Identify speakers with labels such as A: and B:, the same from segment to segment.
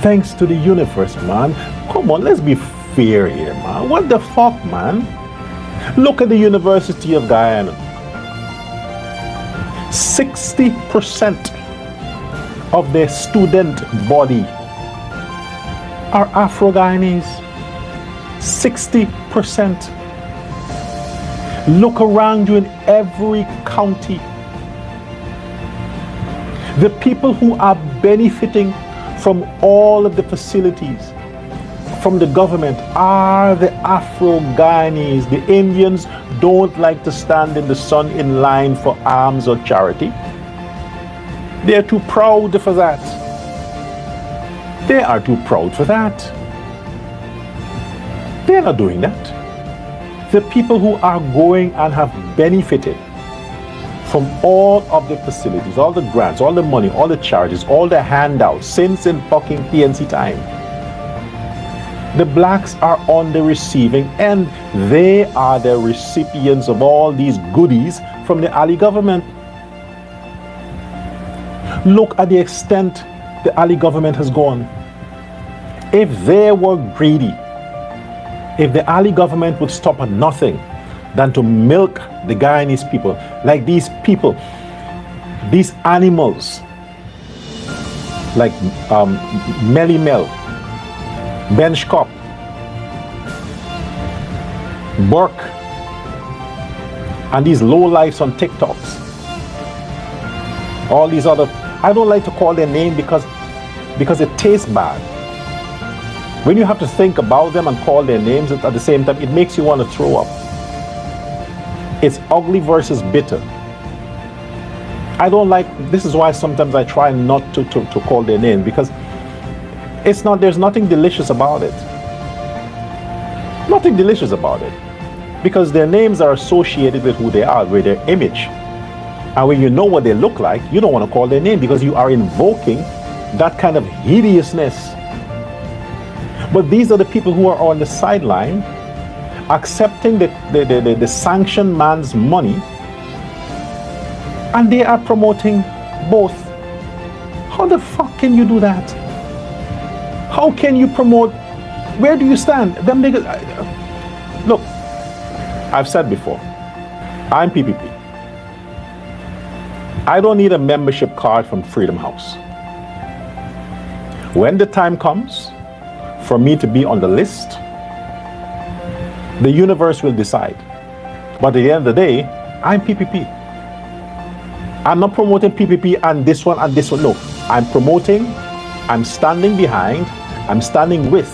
A: thanks to the universe, man. Come on, let's be fair here, man. What the fuck, man? Look at the University of Guyana. 60% of their student body are Afro-Guyanese. 60%. Look around you in every county. The people who are benefiting from all of the facilities from the government are the Afro-Guyanese. The Indians don't like to stand in the sun in line for alms or charity. They're too proud for that. They are too proud for that. They're not doing that. The people who are going and have benefited from all of the facilities, all the grants, all the money, all the charges, all the handouts since in fucking PNC time. The blacks are on the receiving end. They are the recipients of all these goodies from the Ali government. Look at the extent the Ali government has gone. If they were greedy, if the Ali government would stop at nothing than to milk the Guyanese people, like these people, these animals, like Melly Mel, Bench Cop, Burke, and these lowlifes on TikToks, all these other, I don't like to call their name because it tastes bad. When you have to think about them and call their names at the same time, it makes you want to throw up. It's ugly versus bitter. I don't like, this is why sometimes I try not to call their name, because it's not, there's nothing delicious about it. Nothing delicious about it. Because their names are associated with who they are, with their image. And when you know what they look like, you don't want to call their name because you are invoking that kind of hideousness. But these are the people who are on the sideline accepting the sanctioned man's money, and they are promoting both. How the fuck can you do that? How can you promote? Where do you stand? Them niggas. Look, I've said before, I'm PPP. I don't need a membership card from Freedom House. When the time comes for me to be on the list, the universe will decide. But at the end of the day, I'm PPP. I'm not promoting PPP and this one and this one. No, I'm promoting, I'm standing behind, I'm standing with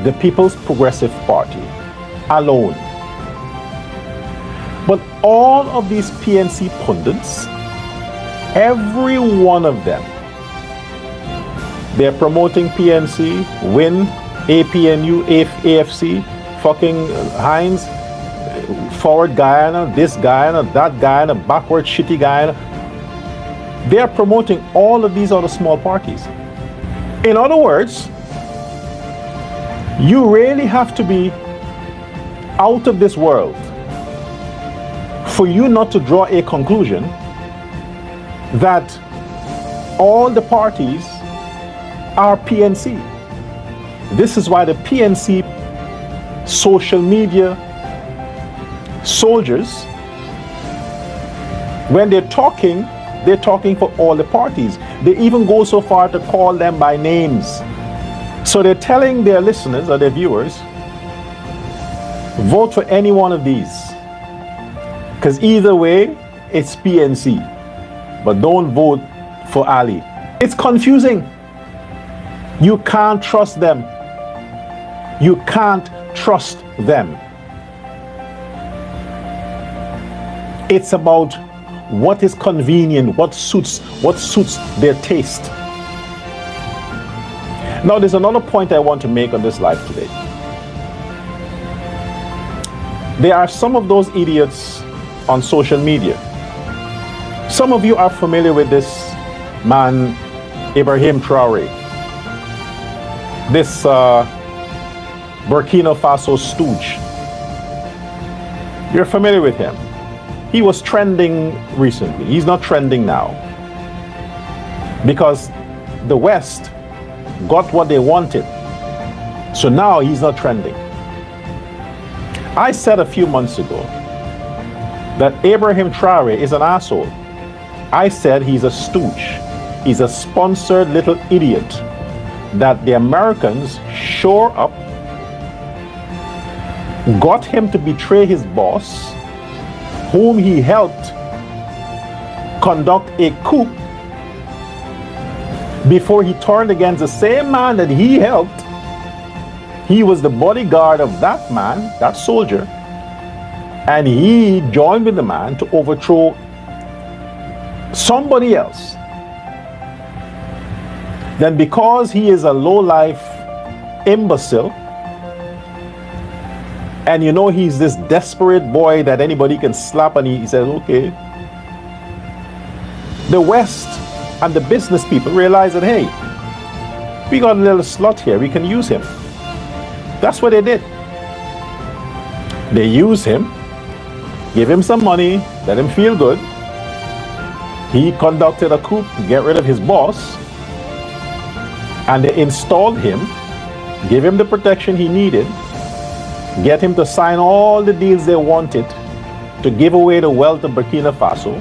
A: the People's Progressive Party alone. But all of these PNC pundits, every one of them, they're promoting PNC, WIN, APNU, AFC, fucking Hines, Forward Guyana, this Guyana, that Guyana, backward shitty Guyana. They're promoting all of these other small parties. In other words, you really have to be out of this world for you not to draw a conclusion that all the parties are PNC. This is why the PNC social media soldiers, when they're talking for all the parties. They even go so far to call them by names. So they're telling their listeners or their viewers, vote for any one of these, because either way it's PNC, but don't vote for Ali. It's confusing. You can't trust them. You can't trust them. It's about what is convenient, what suits their taste. Now, there's another point I want to make on this live today. There are some of those idiots on social media. Some of you are familiar with this man, Ibrahim Traoré. This Burkina Faso stooge. You're familiar with him. He was trending recently. He's not trending now. Because the West got what they wanted. So now he's not trending. I said a few months ago that Ibrahim Traoré is an asshole. I said he's a stooge. He's a sponsored little idiot that the Americans shore up, got him to betray his boss, whom he helped conduct a coup before he turned against the same man that he helped. He was the bodyguard of that man, that soldier, and he joined with the man to overthrow somebody else. Then because he is a low-life imbecile, and you know he's this desperate boy that anybody can slap, and he says, okay. The West and the business people realize that, hey, we got a little slot here, we can use him. That's what they did. They used him, give him some money, let him feel good. He conducted a coup to get rid of his boss, and they installed him, gave him the protection he needed, get him to sign all the deals they wanted to give away the wealth of Burkina Faso.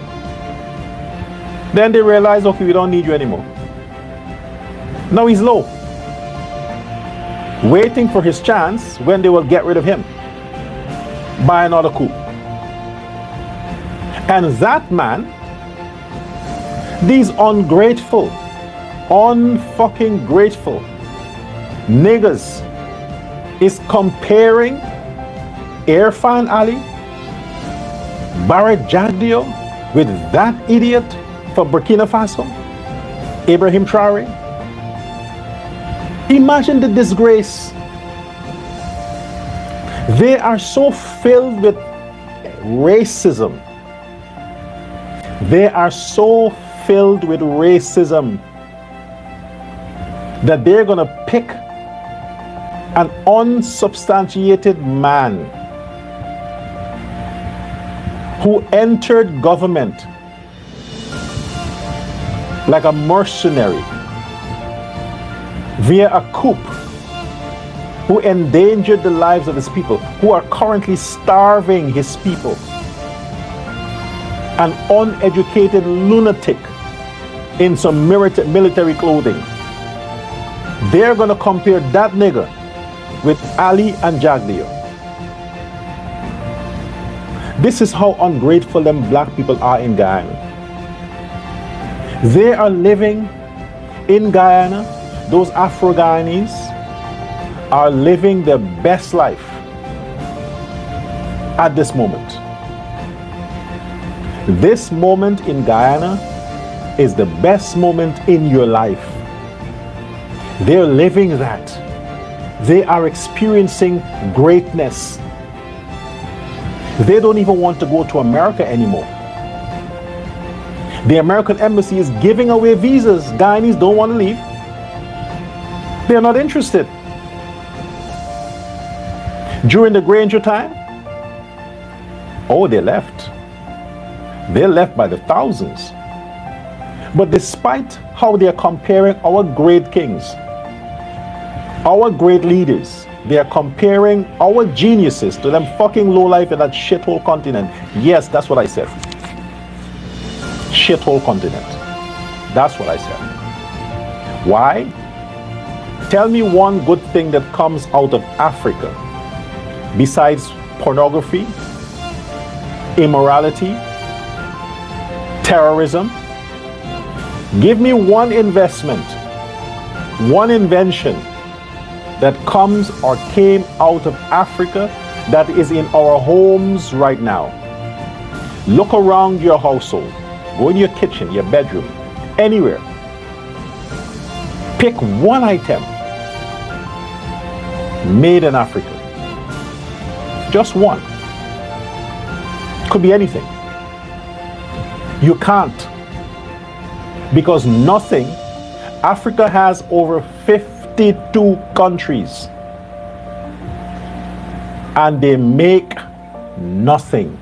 A: Then they realized, okay, we don't need you anymore. Now he's low, waiting for his chance when they will get rid of him by another coup. And that man, these ungrateful, unfucking grateful niggas is comparing Irfan Ali, Barrett Jagdio with that idiot for Burkina Faso, Ibrahim Traoré. Imagine the disgrace. They are so filled with racism. They are so filled with racism that they're going to pick an unsubstantiated man who entered government like a mercenary via a coup, who endangered the lives of his people, who are currently starving his people. An uneducated lunatic in some military clothing. They're going to compare that nigga with Ali and Jagdio. This is how ungrateful them black people are in Guyana. They are living in Guyana. Those Afro-Guyanese are living their best life at this moment. This moment in Guyana is the best moment in your life. They're living that. They are experiencing greatness. They don't even want to go to America anymore. The American embassy is giving away visas. Guyanese don't want to leave. They're not interested. During the Granger time, oh, they left. They left by the thousands. But despite how they are comparing our great kings, our great leaders, they are comparing our geniuses to them fucking lowlife in that shithole continent. Yes, that's what I said. Shithole continent. That's what I said. Why? Tell me one good thing that comes out of Africa besides pornography, immorality, terrorism. Give me one investment, one invention that comes or came out of Africa that is in our homes right now. Look around your household. Go in your kitchen, your bedroom, anywhere. Pick one item made in Africa. Just one. Could be anything. You can't. Because nothing. Africa has over 52 countries. And they make nothing.